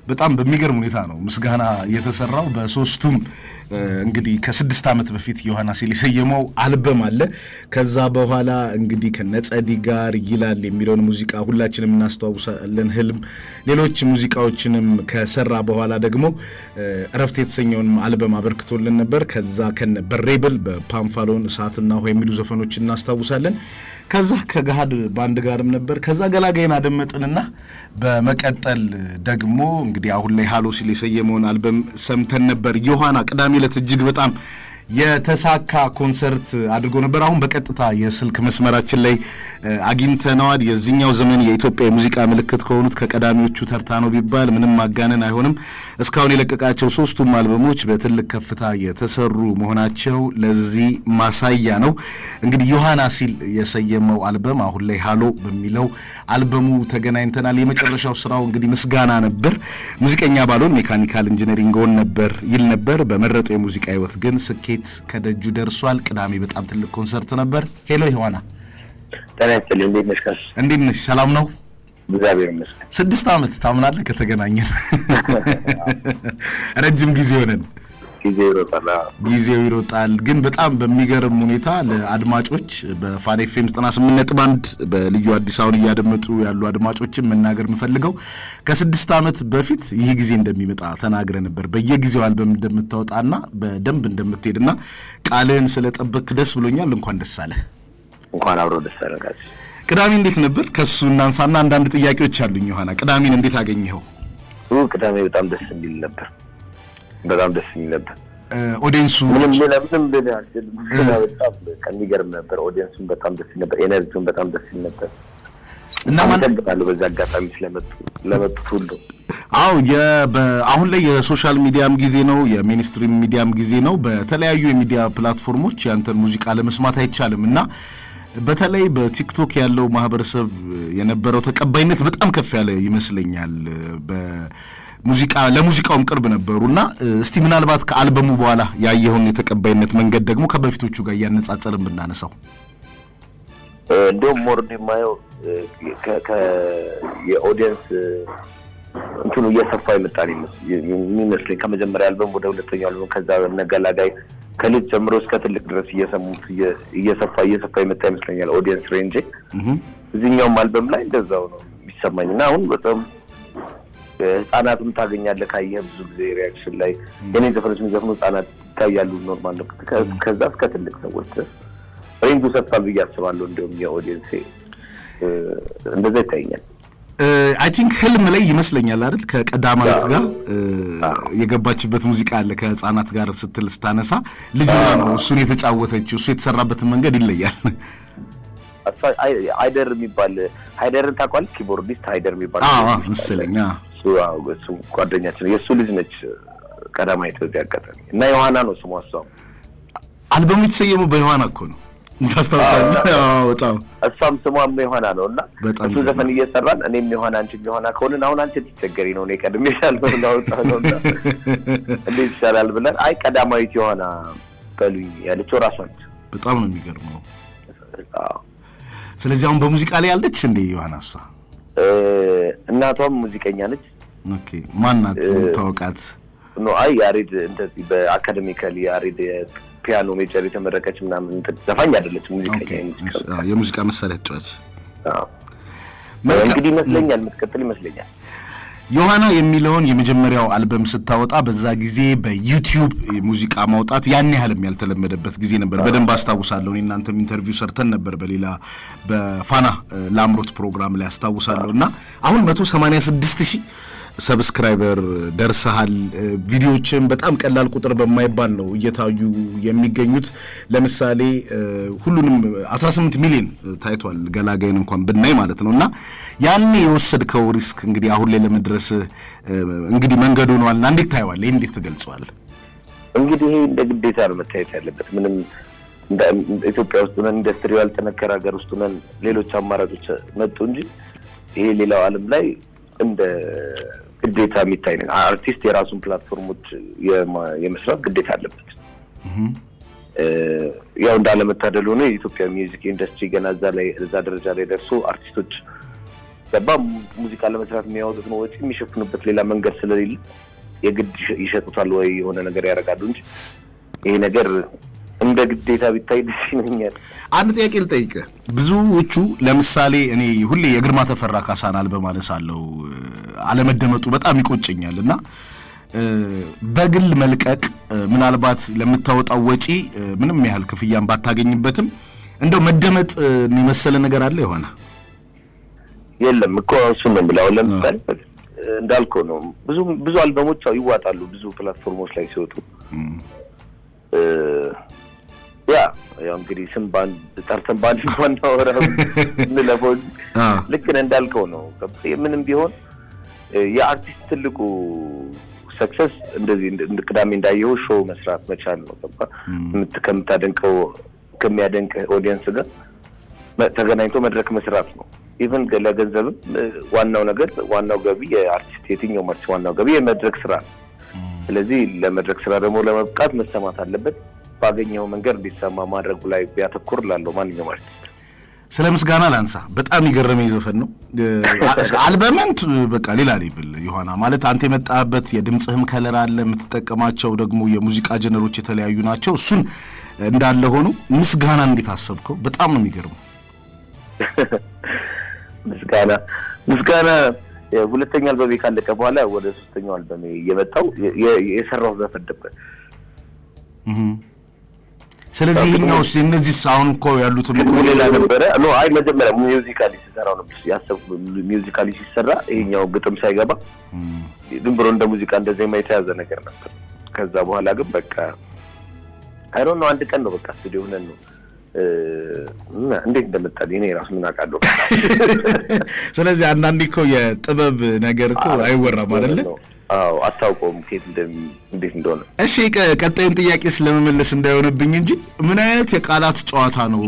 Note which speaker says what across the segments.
Speaker 1: በጣም በሚገርም ሁኔታ ነው ምስጋና የተሰራው በሶስቱም እንግዲህ ከ6 ዓመት በፊት ዮሐና ሲል የሰየመው አልበም አለ። ከዛ በኋላ እንግዲህ ከነጸዲ ጋር ይላል የሚለውን ሙዚቃ ሁላችንም እናስተዋውሳለን። ህልም ሌሎች ሙዚቃዎችንም ከሰራ በኋላ ደግሞ እረፍት የተሰኘውን አልበም አበርክቶልን ነበር። ከዛ ከነ በሬብል በፓምፋሎን እሳትና ሆ የሚሉ ዘፈኖች እናስታውሳለን። ከዛ ከገሃድ ባንድ ጋርም ነበር። ከዛ ገላጋይን አደመጥንና በመቀጠል ደግሞ እንግዲህ አሁን ላይ ሃሎ ሲል የሰየመውን አልበም ሰምተን ነበር። ዮሐና ቅዳሜ ዕለት እጅግ በጣም የተሳካ ኮንሰርት አድርጎ ነበር። አሁን በቀጥታ የስልክ መስመራችን ላይ አግኝተነዋል። የዚህኛው ዘመን የኢትዮጵያ የሙዚቃ ምልክት ከሆኑት ከቀዳሚዎቹ ተርታ ነው ቢባል ምንም ማጋነን አይሆንም። እስካሁን የለቀቃቸው ሶስቱም አልበሞች በትልቅ ከፍታ የተሰሩ መሆናቸው ለዚህ ማሳያ ነው። እንግዲህ ዮሐና ሲል የሰየመው አልበም አሁን ላይ ሃሎ በሚለው አልበሙ ተገናኝተናል። የመጨረሻው ስራው እንግዲህ ምስጋና ነበር። ሙዚቀኛ ባልሆን ሜካኒካል ኢንጂነሪንግ ሆን ነበር ይል ነበር። በመረጠው የሙዚቃ ህይወት ግን ስኬት ከደጁ ደርሷል። ቅዳሜ በጣም ትልቅ ኮንሰርት ነበር። ሄሎ ዮሐና
Speaker 2: ታናችልኝ እንዴት ነሽ?
Speaker 1: እንዴት ነሽ? ሰላም ነው?
Speaker 2: እግዚአብሔር ይመስገን።
Speaker 1: 6 ዓመት ታምናለህ ከተገናኘን? ረጅም ጊዜ ሆነን። ጊዜው ይሮጣል። ግን በጣም በሚገርም ሁኔታ ለአድማጮች በፋና ኤፍኤም 98.1 በልዩ አዲስ አበባ እያደመጡ ያሉ አድማጮችን መናገር የምፈልገው ከ6 ዓመት በፊት ይህ ጊዜ እንደሚመጣ ተናግረ ነበር። በየጊዜው አልበም እንደምታወጣና በደንብ እንደምትሄድና ቃልህን ስለጠበቅ ደስ ብሎኛል። እንኳን ደስ አለህ።
Speaker 2: እንኳን አብሮ ደስ አለህ።
Speaker 1: ቅዳሜ እንዴት ነበር? ከሱ እናንሳና አንዳንድ ጥያቄዎች አሉኝ። ዮሐና ቅዳሜን እንዴት አገኘኸው?
Speaker 2: ቅዳሜ በጣም ደስ የሚል ነበር። በጣም ደስ የሚል ነበር።
Speaker 1: ኦዲየንሱ
Speaker 2: ምንም በጣም ከሚገርም ነበር። ኦዲየንሱን በጣም ደስ ይል ነበር። ኤነርጂውን በጣም ደስ ይል ነበር። እና ማለት ነው በዛ አጋጣሚ ለመጡት ሁሉ።
Speaker 1: አዎ አሁን ላይ የሶሻል ሚዲያም ጊዜ ነው፣ የሚኒስትሪም ሚዲያም ጊዜ ነው። በተለያዩ የሚዲያ ፕላትፎርሞች ያንተን ሙዚቃ ለመስማት አይቻልም እና በተለይ በቲክቶክ ያለው ማህበረሰብ የነበረው ተቀባይነት በጣም ከፍ ያለ ይመስለኛል። ለሙዚቃውም ቅርብ ነበሩና እስቲ ምናልባት ከአልበሙ በኋላ ያየውን የተቀባይነት መንገድ ደግሞ ከበፊቶቹ ጋር ያነጻጸርን ብናነሳው።
Speaker 2: እንደውም ሞር የማየው የኦዲየንስ እንትኑ እየሰፋ ይመጣል የሚመስለኝ ከመጀመሪያ አልበም ወደ ሁለተኛው አልበም ከዛ ነገላጋይ ከልጅ ጀምሮ እስከ ትልቅ ድረስ እየሰሙት እየሰፋ ይመጣ ይመስለኛል ኦዲየንስ ሬንጅ። እዚህኛውም አልበም ላይ እንደዛው ነው የሚሰማኝና አሁን በጣም ህፃናትም ታገኛለህ ካየህ ብዙ ጊዜ ሪአክሽን ላይ የኔ ዘፈኖች የሚዘፍኑ ህፃናት ይታያሉ። ኖርማል ነው። ከዛ እስከ ትልቅ ሰዎች ሬንጁ ሰፋል ብዬ አስባለሁ። እንደውም የኦዲየንስ እንደዛ ይታየኛል።
Speaker 1: አይ ቲንክ ህልም ላይ ይመስለኛል አይደል? ከቀዳማዊት ጋር የገባችበት ሙዚቃ አለ ከህፃናት ጋር ስትል ስታነሳ ልጅ ነው እሱን የተጫወተችው። እሱ የተሰራበትን መንገድ ይለያል።
Speaker 2: ሃይደር የሚባል ሃይደርን ታውቃለህ? ኪቦርዲስት ሃይደር የሚባል
Speaker 1: መሰለኝ።
Speaker 2: እሱ ጓደኛችን የእሱ ልጅ ነች ቀዳማዊት በዚህ አጋጣሚ እና ዮሐና ነው ስሟ። እሷም
Speaker 1: አልበሙ የተሰየመው በዮሐና እኮ ነው ታስታውሳለህ? በጣም
Speaker 2: እሷም ስሟም ዮሐና ነው እና እሱ ዘፈን እየሰራን እኔም ዮሐና አንቺም ዮሐና ከሆንን አሁን አንቺ ትቸገሪ ነው እኔ ቀድሜሻለሁ ነው እንዴት ይሻላል ብለን አይ ቀዳማዊት ዮሐና በሉኝ ያለችው ራሷ ነች።
Speaker 1: በጣም ነው የሚገርመው። ስለዚህ አሁን በሙዚቃ ላይ ያለች እንዴ ዮሐና? እሷ
Speaker 2: እናቷም ሙዚቀኛ ነች።
Speaker 1: ኦኬ ማናት ታውቃት?
Speaker 2: ኖ አይ ያሬድ እንደዚህ በአካዴሚካሊ ያሬድ ፒያኖ ሜጀር የተመረቀች ምናምን ዘፋኝ አይደለች፣ ሙዚቀኛ ነች።
Speaker 1: የሙዚቃ መሳሪያ ተጫዋች።
Speaker 2: እንግዲህ ይመስለኛል የምትቀጥል ይመስለኛል።
Speaker 1: ዮሐና የሚለውን የመጀመሪያው አልበም ስታወጣ በዛ ጊዜ በዩቲዩብ ሙዚቃ ማውጣት ያን ያህልም ያልተለመደበት ጊዜ ነበር። በደንብ አስታውሳለሁ። እኔ እናንተም ኢንተርቪው ሰርተን ነበር በሌላ በፋና ላምሮት ፕሮግራም ላይ አስታውሳለሁና አሁን 186,000 ሰብስክራይበር ደርሰሃል። ቪዲዮዎችን በጣም ቀላል ቁጥር በማይባል ነው እየታዩ የሚገኙት። ለምሳሌ ሁሉንም 18 ሚሊዮን ታይቷል ገላጋይን እንኳን ብናይ ማለት ነውና ያኔ የወሰድከው ሪስክ እንግዲህ አሁን ላይ ለመድረስ እንግዲህ መንገዱ ነውና እንዴት ታየዋለህ? እንዴት ትገልጸዋለህ?
Speaker 2: እንግዲህ እንደ ግዴታ ነው መታየት ያለበት። ምንም እንደ ኢትዮጵያ ውስጥ ነን፣ ኢንዱስትሪው ያልጠነከረ ሀገር ውስጥ ነን። ሌሎች አማራጮች መጡ እንጂ ይሄ ሌላው ዓለም ላይ እንደ ግዴታ የሚታይ ነው። አርቲስት የራሱን ፕላትፎርሞች የመስራት ግዴታ አለበት። ያው እንዳለመታደል ሆነ የኢትዮጵያ ሚውዚክ ኢንዱስትሪ ገና እዛ ደረጃ ላይ ደርሶ አርቲስቶች ገባ ሙዚቃ ለመስራት የሚያወጡት ነው ወጪ የሚሸፍኑበት ሌላ መንገድ ስለሌለ የግድ ይሸጡታል ወይ የሆነ ነገር ያደርጋሉ እንጂ ይሄ ነገር እንደ ግዴታ ቢታይ ደስ ይለኛል።
Speaker 1: አንድ ጥያቄ ልጠይቅህ። ብዙዎቹ ለምሳሌ እኔ ሁሌ የግርማ ተፈራ ካሳን አልበም አነሳለሁ፣ አለመደመጡ በጣም ይቆጨኛል እና በግል መልቀቅ ምናልባት ለምታወጣው ወጪ ምንም ያህል ክፍያን ባታገኝበትም እንደው መደመጥ የመሰለ ነገር አለ ይሆና?
Speaker 2: የለም እኮ እሱን ነው ብለው ለምሳሌ እንዳልከው ነው ብዙ አልበሞች ይዋጣሉ ብዙ ፕላትፎርሞች ላይ ሲወጡ ያው እንግዲህ ስም ባንድ ጠርተን ባንድ ማናወራ ለቦል ልክ እንዳልከው ነው። ምንም ቢሆን የአርቲስት ትልቁ ሰክሰስ እንደዚህ ቅዳሜ እንዳየው ሾው መስራት መቻል ነው። ከምታደንቀው ከሚያደንቅ ኦዲየንስ ጋር ተገናኝቶ መድረክ መስራት ነው። ኢቭን ለገንዘብም ዋናው ገቢ የአርቲስት የትኛው ማርች ዋናው ገቢ የመድረክ ስራ ነው። ስለዚህ ለመድረክ ስራ ደግሞ ለመብቃት መሰማት አለበት። ባገኘው መንገድ እንዲሰማ ማድረጉ ላይ ቢያተኩር ላለው ማንኛውም አርቲስት።
Speaker 1: ስለ ምስጋና ላንሳ። በጣም ይገረመኝ ዘፈን ነው አልበመንት በቃ ሌላ ሌብል ዮሐና ማለት አንተ የመጣበት የድምጽህም ከለር አለ፣ የምትጠቀማቸው ደግሞ የሙዚቃ ጀነሮች የተለያዩ ናቸው። እሱን እንዳለ ሆኖ ምስጋና እንዴት አሰብከው? በጣም ነው የሚገርመው። ምስጋና ሁለተኛ አልበሜ ካለቀ በኋላ ወደ ሶስተኛው አልበሜ የመጣው የሰራው ዘፈን ነበር። ስለዚህ ይሄኛው እነዚህ አሁን እኮ ያሉት ሌላ ነበረ ነው። አይ መጀመሪያ ሚውዚካሊ ሲሰራው ነው ያሰብኩት። ሚውዚካሊ ሲሰራ ይሄኛው ግጥም ሳይገባ ዝም ብሎ እንደ ሙዚቃ እንደ ዜማ የተያዘ ነገር ነበር። ከዛ በኋላ ግን በቃ አይ ዶንት ኖ አንድ ቀን ነው በቃ ስቱዲዮ ሆነን ነው እንዴት እንደመጣልኝ እኔ ራሱ ምን አውቃለሁ። ስለዚህ አንዳንዴ እኮ የጥበብ ነገር እኮ አይወራም አይደል? አዎ አታውቀውም ከየት እንዴት እንደሆነ። እሺ ቀጣዩን ጥያቄ ስለመመለስ እንዳይሆንብኝ እንጂ ምን አይነት የቃላት ጨዋታ ነው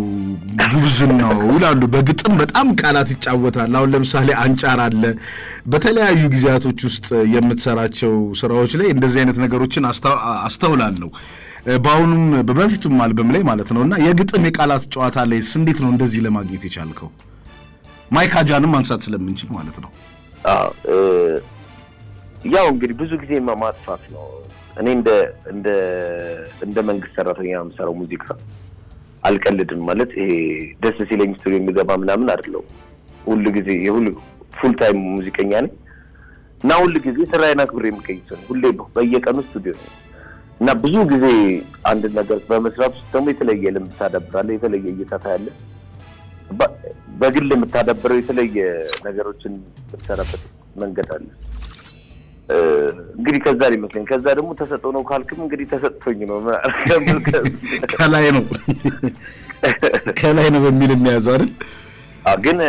Speaker 1: ጉብዝን ነው ይላሉ። በግጥም በጣም ቃላት ይጫወታል። አሁን ለምሳሌ አንጫር አለ። በተለያዩ ጊዜያቶች ውስጥ የምትሰራቸው ስራዎች ላይ እንደዚህ አይነት ነገሮችን አስተውላለሁ። በአሁኑም በፊቱም አልበም ላይ ማለት ነውና የግጥም የቃላት ጨዋታ ላይ እንዴት ነው እንደዚህ ለማግኘት የቻልከው? ማይካጃንም ማንሳት ስለምንችል ማለት ነው። ያው እንግዲህ ብዙ ጊዜ ማጥፋት ነው። እኔ እንደ መንግስት ሰራተኛ የምሰራው ሙዚቃ አልቀልድም ማለት ይሄ ደስ ሲለኝ ስቱዲዮ የሚገባ ምናምን አይደለም። ሁሉ ጊዜ ፉል ታይም ሙዚቀኛ ነኝ እና ሁሉ ጊዜ ስራዬን አክብሬ የምገኝ ሰው ሁሌ በየቀኑ ስቱዲዮ ነው እና ብዙ ጊዜ አንድ ነገር በመስራት ውስጥ ደግሞ የተለየ ልምድ ታዳብራለህ፣ የተለየ እይታ ታያለህ። በግል የምታዳብረው የተለየ ነገሮችን የምትሰራበት መንገድ አለ። እንግዲህ ከዛ ይመስለኝ ከዛ ደግሞ ተሰጥቶ ነው ካልክም እንግዲህ ተሰጥቶኝ ነው ከላይ ነው በሚል የሚያዘው አይደል? ግን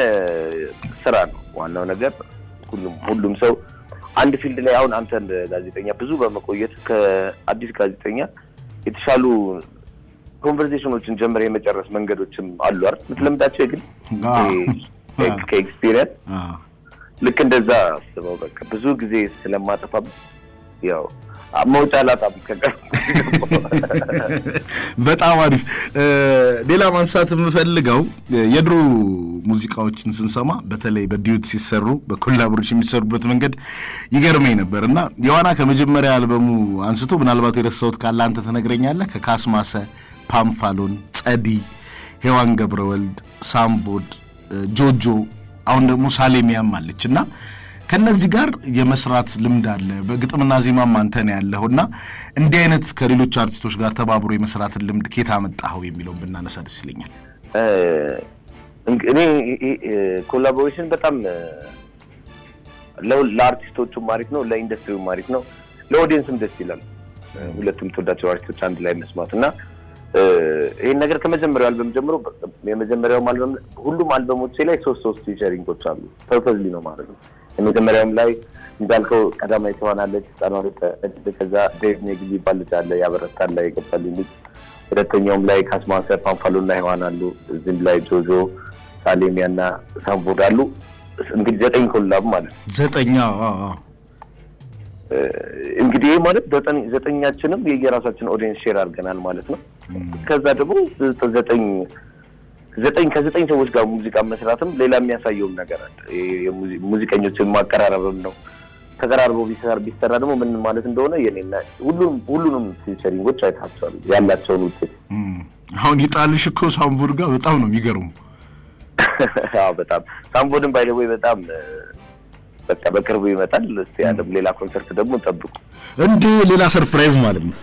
Speaker 1: ስራ ነው ዋናው ነገር። ሁሉም ሰው አንድ ፊልድ ላይ አሁን አንተ እንደ ጋዜጠኛ ብዙ በመቆየት ከአዲስ ጋዜጠኛ የተሻሉ ኮንቨርሴሽኖችን ጀምረ የመጨረስ መንገዶችም አሉ አይደል? ምትለምዳቸው ግን ከኤክስፒሪየንስ ልክ እንደዛ አስበው በቃ ብዙ ጊዜ ስለማጠፋበት ያው መውጫ ላጣም ከቀር በጣም አሪፍ። ሌላ ማንሳት የምፈልገው የድሮ ሙዚቃዎችን ስንሰማ በተለይ በዲዩት ሲሰሩ በኮላቦሬሽን የሚሰሩበት መንገድ ይገርመኝ ነበርና የዋና ከመጀመሪያ አልበሙ አንስቶ ምናልባት የረሳሁት ካለ አንተ ተነግረኛለህ። ከካስማሰ፣ ፓምፋሎን፣ ጸዲ፣ ሄዋን ገብረወልድ፣ ሳምቦድ፣ ጆጆ አሁን ደግሞ ሳሌሚያም አለችና ከነዚህ ጋር የመስራት ልምድ አለ። በግጥምና ዜማም አንተ ነው ያለውና እንዲህ አይነት ከሌሎች አርቲስቶች ጋር ተባብሮ የመስራትን ልምድ ከየት አመጣኸው የሚለውን ብናነሳ ደስ ይለኛል።
Speaker 2: እኔ ኮላቦሬሽን በጣም ለአርቲስቶቹም አሪፍ ነው፣ ለኢንዱስትሪውም አሪፍ ነው፣ ለኦዲየንስም ደስ ይላል። ሁለቱም ተወዳጅ አርቲስቶች አንድ ላይ መስማትና ይሄን ነገር ከመጀመሪያው አልበም ጀምሮ የመጀመሪያው አልበም ሁሉም አልበሞቼ ላይ ሶስት ፊቸሪንጎች አሉ። ፐርፐዝሊ ነው ማለት ነው። የመጀመሪያውም ላይ እንዳልከው ቀዳማዊ ትሆናለች ጻናው ከዛ ዴቭ ኔግሊ ይባላል አለ ያበረታል ላይ ይገባልኝ። ሁለተኛውም ላይ ካስማሰ፣ ፓምፋሎና ሄዋን አሉ። እዚህም ላይ ጆጆ፣ ሳሌሚያና ሳምቦድ አሉ። እንግዲህ 9 ኮላብ ማለት ነው። 9 እንግዲህ ማለት 9ኛችንም የየራሳችን ኦዲየንስ ሼር አድርገናል ማለት ነው። ከዛ ደግሞ 9 ከዘጠኝ ሰዎች ጋር ሙዚቃ መስራትም ሌላ የሚያሳየውም ነገር አለ። ሙዚቀኞችን ማቀራረብም ነው። ተቀራርበው ቢሰራ ደግሞ ምን ማለት እንደሆነ የኔና ሁሉንም ፊቸሪንጎች አይታቸዋል ያላቸውን ውጤት።
Speaker 1: አሁን ይጣልሽ እኮ ሳምቡር ጋር በጣም ነው የሚገርሙ።
Speaker 2: አዎ በጣም ሳምቡርም ባይ ዘ ወይ በጣም በቃ በቅርቡ ይመጣል። እስቲ ያለም ሌላ ኮንሰርት ደግሞ ጠብቁ።
Speaker 1: እንዴ ሌላ ሰርፕራይዝ ማለት ነው።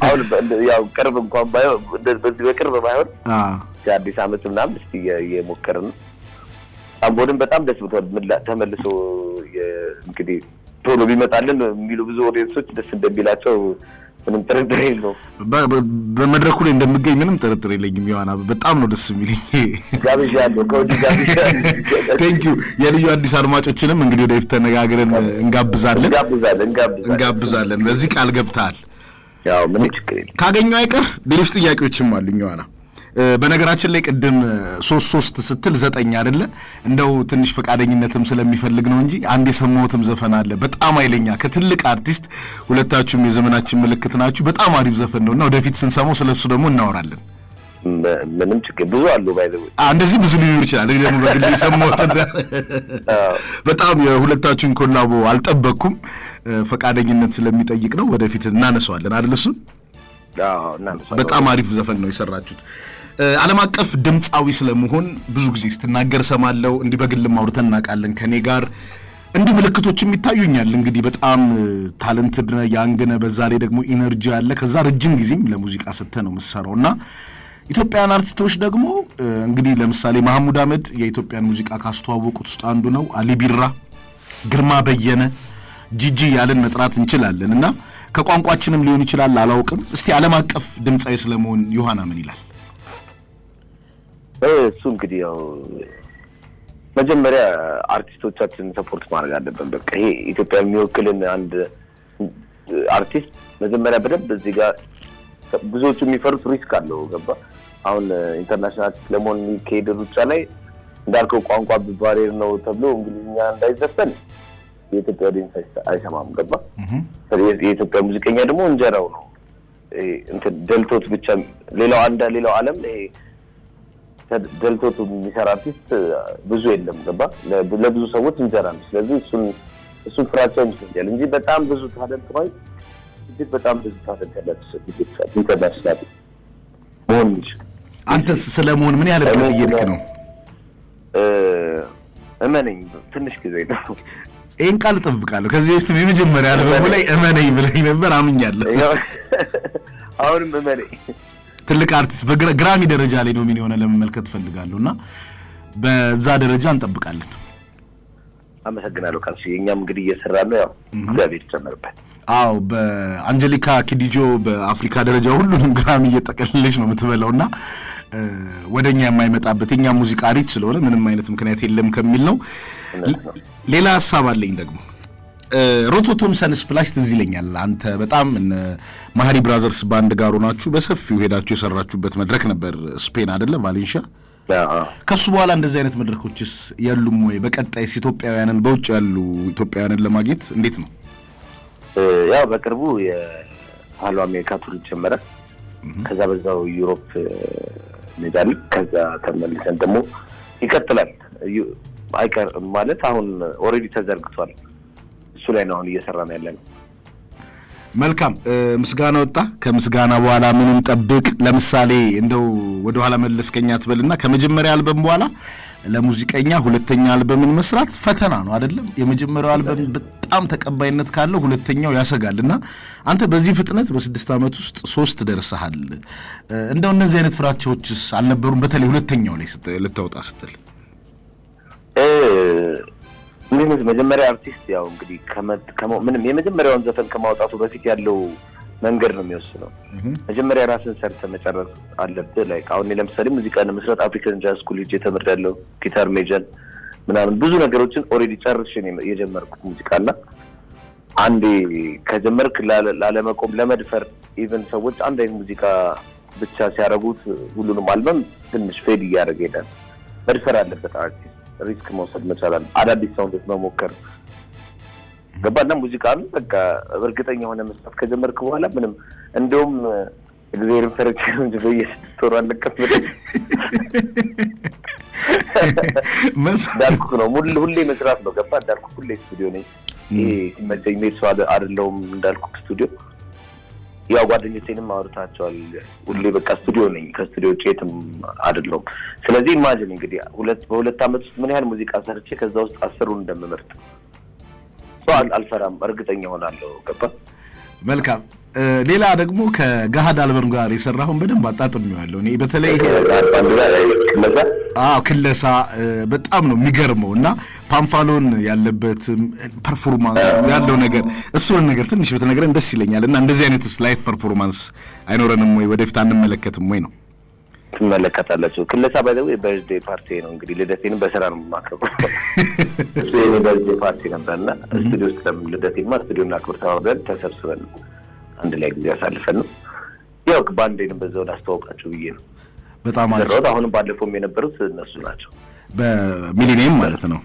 Speaker 2: አሁን ያው ቅርብ እንኳን ባይሆን በዚህ በቅርብ ባይሆን የአዲስ ዓመት ምናምን እስቲ የሞከርን ሳምቡርም በጣም ደስ ብቷል። ተመልሶ እንግዲህ ቶሎ ቢመጣልን የሚሉ ብዙ ኦዲየንሶች ደስ እንደሚላቸው ምንም ጥርጥር የለውም።
Speaker 1: በመድረኩ ላይ እንደምገኝ ምንም ጥርጥር የለኝም። ዮሐና በጣም ነው ደስ የሚለኝ።
Speaker 2: ጋብዣለሁ ከወዲህ ጋብዣለሁ።
Speaker 1: ቴንክ ዩ። የልዩ አዲስ አድማጮችንም እንግዲህ ወደፊት ተነጋግረን እንጋብዛለን። በዚህ ቃል ገብተሃል።
Speaker 2: ያው ምንም ችግር የለም።
Speaker 1: ካገኘው አይቀር ሌሎች ጥያቄዎችም አሉኝ ዮሐና። በነገራችን ላይ ቅድም 3 ስትል 9 አይደለ? እንደው ትንሽ ፈቃደኝነትም ስለሚፈልግ ነው እንጂ አንድ የሰማሁትም ዘፈን አለ በጣም ኃይለኛ ከትልቅ አርቲስት፣ ሁለታችሁም የዘመናችን ምልክት ናችሁ። በጣም አሪፍ ዘፈን ነውና ወደፊት ስንሰማው ስለሱ ደግሞ እናወራለን።
Speaker 2: ምንም ችግር ብዙ አሉ ባይዘው
Speaker 1: እንደዚህ ብዙ ሊኖር ይችላል። ደግሞ በግል የሰማሁት በጣም የሁለታችሁን ኮላቦ አልጠበቅኩም። ፈቃደኝነት ስለሚጠይቅ ነው። ወደፊት እናነሳዋለን አይደል? እሱ በጣም አሪፍ ዘፈን ነው የሰራችሁት። ዓለም አቀፍ ድምፃዊ ስለመሆን ብዙ ጊዜ ስትናገር ሰማለው። እንዲህ በግልም አውርተን እናውቃለን ከኔ ጋር እንዲህ ምልክቶችም ይታዩኛል። እንግዲህ በጣም ታለንትድ ነህ፣ ያንግ ነህ፣ በዛ ላይ ደግሞ ኢነርጂ አለ። ከዛ ረጅም ጊዜም ለሙዚቃ ሰጥተህ ነው የምትሰራውና ኢትዮጵያውያን አርቲስቶች ደግሞ እንግዲህ ለምሳሌ መሐሙድ አህመድ የኢትዮጵያን ሙዚቃ ካስተዋወቁት ውስጥ አንዱ ነው። አሊ ቢራ፣ ግርማ በየነ፣ ጂጂ ያለን መጥራት እንችላለን እና ከቋንቋችንም ሊሆን ይችላል አላውቅም። እስቲ ዓለም አቀፍ ድምፃዊ ስለመሆን ዮሐና ምን ይላል?
Speaker 2: እሱ እንግዲህ ያው መጀመሪያ አርቲስቶቻችንን ሰፖርት ማድረግ አለብን። በቃ ይሄ ኢትዮጵያ የሚወክልን አንድ አርቲስት መጀመሪያ በደንብ እዚህ ጋር ብዙዎቹ የሚፈሩት ሪስክ አለው። ገባ? አሁን ኢንተርናሽናል ለመሆን የሚካሄድ ሩጫ ላይ እንዳልከው ቋንቋ ባሪየር ነው ተብሎ እንግሊዝኛ እንዳይዘፈን የኢትዮጵያ ኦዲየንስ አይሰማም። ገባ? የኢትዮጵያ ሙዚቀኛ ደግሞ እንጀራው ነው። እንትን ደልቶት ብቻ ሌላው ዓለም ደልቶት የሚሰራ አርቲስት ብዙ የለም። ገባ? ለብዙ ሰዎች እንጀራ ነው። ስለዚህ እሱን ፍራቻ ይመስለኛል እንጂ በጣም ብዙ ታለንት ነው። እጅግ በጣም ብዙ ታለንት ያላቸው ኢንተርናሽናል መሆን ይችላል።
Speaker 1: አንተስ ስለመሆን ምን ያህል ርቀት እየሄድክ ነው?
Speaker 2: እመነኝ ትንሽ ጊዜ ነው።
Speaker 1: ይሄን ቃል እጠብቃለሁ። ከዚህ በፊት የመጀመሪያ አልበሙ ላይ እመነኝ ብለኝ ነበር፣ አምኛለሁ።
Speaker 2: አሁንም እመነኝ።
Speaker 1: ትልቅ አርቲስት በግራሚ ደረጃ ላይ ነው ምን የሆነ ለመመልከት ፈልጋለሁና በዛ ደረጃ እንጠብቃለን።
Speaker 2: አመሰግናለሁ ካንቺ። እኛም እንግዲህ እየሰራን ነው። ያው እግዚአብሔር ይጨምርበት።
Speaker 1: አዎ በአንጀሊካ ኪዲጆ በአፍሪካ ደረጃ ሁሉንም ግራሚ እየጠቀለለች ነው የምትበላውና ወደኛ የማይመጣበት የኛ ሙዚቃ ሪች ስለሆነ ምንም አይነት ምክንያት የለም ከሚል ነው። ሌላ ሐሳብ አለኝ ደግሞ ሮቶቶም ሰንስፕላሽ ትዝ ይለኛል። አንተ በጣም ማህሪ ብራዘርስ ባንድ ጋር ሆናችሁ በሰፊው ሄዳችሁ የሰራችሁበት መድረክ ነበር ስፔን አይደለ? ቫሌንሺያ። ከሱ በኋላ እንደዚህ አይነት መድረኮችስ የሉም ወይ? በቀጣይስ ኢትዮጵያውያንን በውጭ ያሉ ኢትዮጵያውያንን ለማግኘት እንዴት ነው?
Speaker 2: ያው በቅርቡ የፓሎ አሜሪካ ቱር ጀመረ። ከዛ በዛው ዩሮፕ እንሄዳለን። ከዛ ተመልሰን ደግሞ ይቀጥላል። አይቀር ማለት አሁን ኦልሬዲ ተዘርግቷል። እሱ ላይ ነው አሁን እየሰራን ያለነው።
Speaker 1: መልካም ምስጋና ወጣ። ከምስጋና በኋላ ምን እንጠብቅ? ለምሳሌ እንደው ወደ ኋላ መለስከኛ ትበልና ከመጀመሪያ አልበም በኋላ ለሙዚቀኛ ሁለተኛ አልበምን መስራት ፈተና ነው አይደለም? የመጀመሪያው አልበም በጣም ተቀባይነት ካለው ሁለተኛው ያሰጋልና አንተ በዚህ ፍጥነት በ6 ዓመት ውስጥ 3 ደርሰሃል። እንደው እነዚህ አይነት ፍራቻዎችስ አልነበሩም? በተለይ ሁለተኛው ላይ ልታወጣ ስትል
Speaker 2: እንግዲህ መጀመሪያ አርቲስት ያው እንግዲህ ምንም የመጀመሪያውን ዘፈን ከማውጣቱ በፊት ያለው መንገድ ነው የሚወስነው። መጀመሪያ ራስን ሰርተህ መጨረስ አለብህ። ላይክ አሁን ለምሳሌ ሙዚቃን መስራት አፍሪካን ጃዝ ስኩል ሄጄ ተምሬያለሁ። ጊታር ሜጀር ምናምን ብዙ ነገሮችን ኦልሬዲ ጨርሼ ነው የጀመርኩት ሙዚቃና አንዴ ከጀመርክ ላለመቆም ለመድፈር ኢቨን ሰዎች አንድ አይነት ሙዚቃ ብቻ ሲያደርጉት ሁሉንም አልበም ትንሽ ፌድ እያደረገ ሄዳል። መድፈር አለበት አርቲስት። ሪስክ መውሰድ መቻላል። አዳዲስ ሳውንዶች መሞከር ገባና ሙዚቃን በቃ እርግጠኛ ሆነ መስራት ከጀመርክ በኋላ ምንም እንደውም እግዚአብሔር ፈረች እንጂ በየስቶር አለቀስ እንዳልኩ ነው ሁሌ መስራት ነው ገባ እንዳልኩ ሁሌ ስቱዲዮ ነኝ ሲመቸኝ ሜድ ሰው አይደለሁም እንዳልኩ ስቱዲዮ ያው ጓደኞቼንም አውርታቸዋል ሁሌ በቃ ስቱዲዮ ነኝ ከስቱዲዮ ውጪ የትም አይደለሁም ስለዚህ ኢማጂን እንግዲህ በሁለት አመት ውስጥ ምን ያህል ሙዚቃ ሰርቼ ከዛ ውስጥ 10ሩን እንደምመርጥ አልፈራም እርግጠኛ ሆናለሁ ገባ
Speaker 1: መልካም ሌላ ደግሞ ከጋሃድ አልበም ጋር የሰራሁን በደንብ አጣጥሜዋለሁ እኔ በተለይ ክለሳ በጣም ነው የሚገርመውና ፓምፋሎን ያለበት ፐርፎርማንስ ያለው ነገር እሱን ነገር ትንሽ በተነገረን ደስ ይለኛልና እንደዚህ አይነት ላይፍ ፐርፎርማንስ አይኖረንም ወይ ወደፊት አንመለከትም ወይ ነው
Speaker 2: ትመለከታላችሁ ክለሳ ባይዘው በርዝዴይ ፓርቲ ነው እንግዲህ ልደቴንም በስራ ነው ማከብረው እሱ የበርዝዴይ ፓርቲ ነበርና ስቱዲዮ ውስጥ ልደቴማ ስቱዲዮና ኮርታውደን ተሰብስበን አንድ ላይ ጊዜ ያሳልፈን ነው ያው ባንዴንም በዛው ላስተዋውቃችሁ ብዬ ነው
Speaker 1: በጣም አሪፍ
Speaker 2: አሁን ባለፈውም የነበሩት እነሱ ናቸው
Speaker 1: በሚሊኒየም ማለት ነው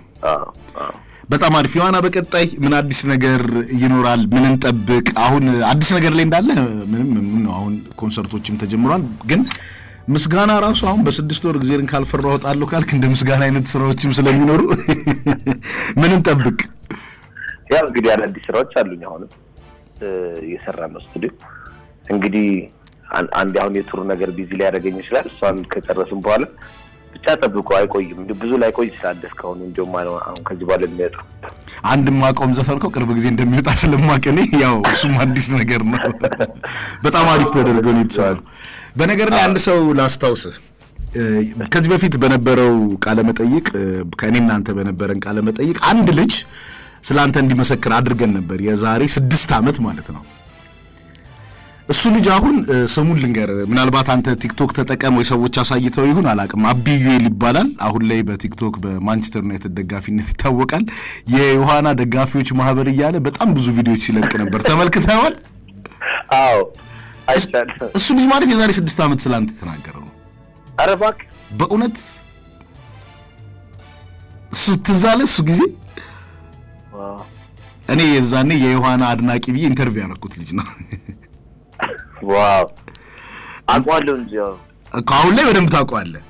Speaker 1: በጣም አሪፍ ዮሐና በቀጣይ ምን አዲስ ነገር ይኖራል ምን እንጠብቅ አሁን አዲስ ነገር ላይ እንዳለ ምንም ነው አሁን ኮንሰርቶችም ተጀምሯል ግን ምስጋና ራሱ አሁን በ6 ወር ጊዜን ካልፈራው ወጣለሁ ካልክ እንደ ምስጋና አይነት ስራዎችም ስለሚኖሩ ምን እንጠብቅ
Speaker 2: ያው እንግዲህ አዲስ ስራዎች አሉኝ አሁን የሰራን ነው ስቱዲዮ እንግዲህ አንድ አሁን የቱር ነገር ቢዚ ላይ ያደርገኝ ይችላል እሷን ከጨረስን በኋላ ብቻ ጠብቁ አይቆይም ብዙ ላይ ቆይ ይችላል እስካሁን እንደውም አሁን ከዚህ በኋላ የሚወጣ
Speaker 1: አንድ ማቆም ዘፈንከው ቅርብ ጊዜ እንደሚወጣ ስለማቀኔ ያው እሱም አዲስ ነገር ነው በጣም አሪፍ ተደርጎ ነው የተሰራው በነገር ላይ አንድ ሰው ላስታውስ ከዚህ በፊት በነበረው ቃለ መጠይቅ ከእኔና አንተ በነበረን ቃለ መጠይቅ አንድ ልጅ ስላንተ እንዲመሰክር አድርገን ነበር የዛሬ 6 አመት ማለት ነው እሱ ልጅ አሁን ስሙን ልንገር ምናልባት አንተ ቲክቶክ ተጠቀም ወይ ሰዎች አሳይተው ይሁን አላቅም አቢዩኤል ይባላል አሁን ላይ በቲክቶክ በማንቸስተር ዩናይትድ ደጋፊነት ይታወቃል የዮሐና ደጋፊዎች ማህበር እያለ በጣም ብዙ ቪዲዮዎች ሲለቅ ነበር ተመልክተዋል
Speaker 2: አዎ አይቻል
Speaker 1: እሱ ልጅ ማለት የዛሬ 6 አመት ስላንተ ተናገረው ነው
Speaker 2: ኧረ እባክህ
Speaker 1: በእውነት እሱ ትዛለ እሱ ጊዜ እኔ የዛኔ የዮሐና አድናቂ ብዬ ኢንተርቪው ያደረኩት ልጅ ነው
Speaker 2: ዋው አቋለው እንጂ
Speaker 1: አሁን ላይ በደንብ ታውቀዋለህ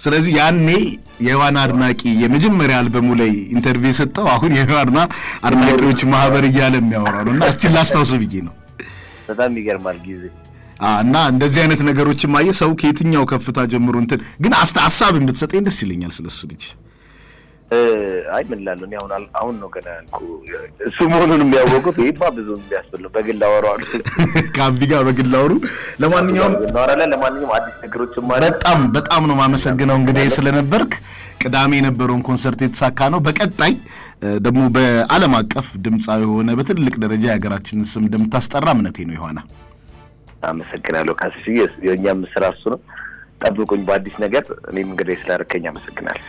Speaker 1: ስለዚህ ያኔ የዮሐና አድናቂ የመጀመሪያ አልበሙ ላይ ኢንተርቪው ሰጠው አሁን የዮሐና አድናቂዎች ማህበር እያለ የሚያወራው ነውና እስቲ ላስታውስ ብዬ ነው
Speaker 2: በጣም ይገርማል ጊዜ
Speaker 1: እና እንደዚህ አይነት ነገሮችን ማየ ሰው ከየትኛው ከፍታ ጀምሮ እንትን ግን ሐሳብ እንድትሰጠኝ ደስ ይለኛል ስለሱ ልጅ
Speaker 2: አይ ምን ላለው ነው አሁን ነው ገና ያልኩ እሱ መሆኑን የሚያወቁት ይሄማ ብዙ የሚያስብል ነው በግል አወራዋል
Speaker 1: ካቢ ጋር በግል አወሩ ለማንኛውም
Speaker 2: አዲስ ነገሮችን ማለት
Speaker 1: በጣም ነው ማመሰግነው እንግዲህ ስለነበርክ ቅዳሜ የነበረውን ኮንሰርት የተሳካ ነው በቀጣይ ደግሞ በዓለም አቀፍ ድምጻዊ ሆነ በትልቅ ደረጃ የሀገራችንን ስም እንደምታስጠራ እምነቴ ነው ዮሐና
Speaker 2: አመሰግናለሁ ካስሽ የኛም ስራ እሱ ነው ጠብቁኝ በአዲስ ነገር እኔም እንግዲህ ስላደረከኝ አመሰግናለሁ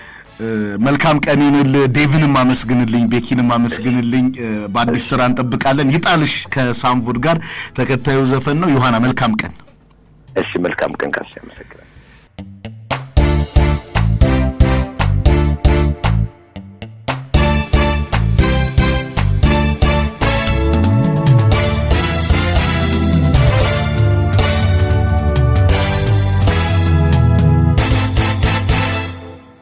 Speaker 1: መልካም ቀን ይሁንልህ ዴቪንም አመስግንልኝ ቤኪንም አመስግንልኝ በአዲስ ስራ እንጠብቃለን ይጣልሽ ከሳምቡድ ጋር ተከታዩ ዘፈን ነው ዮሐና መልካም ቀን
Speaker 2: እሺ መልካም ቀን ካስሽ አመሰግናለሁ